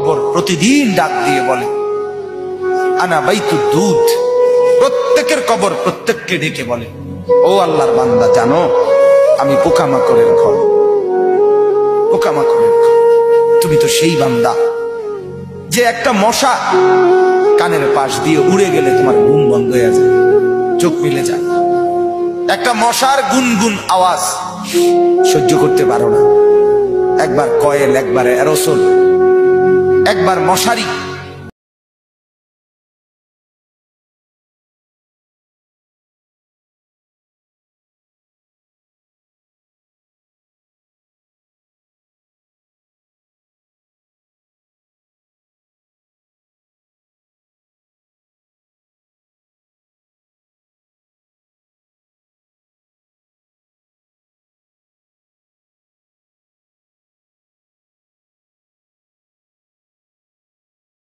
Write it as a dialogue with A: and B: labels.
A: কবর প্রতিদিন ডাক দিয়ে বলে আনা বাইতুদ দুধ। প্রত্যেকের কবর প্রত্যেককে ডেকে বলে, ও আল্লাহর বান্দা, জানো আমি পোকামাকড়ের ঘর, পোকামাকড়ের ঘর। তুমি তো সেই বান্দা যে একটা মশা কানের পাশ দিয়ে উড়ে গেলে তোমার ঘুম বন্ধ হয়ে যায়, চোখ মিলে যায়। একটা মশার গুনগুন আওয়াজ সহ্য করতে পারো না। একবার কয়েল, একবার অ্যারোসল, একবার মশারি,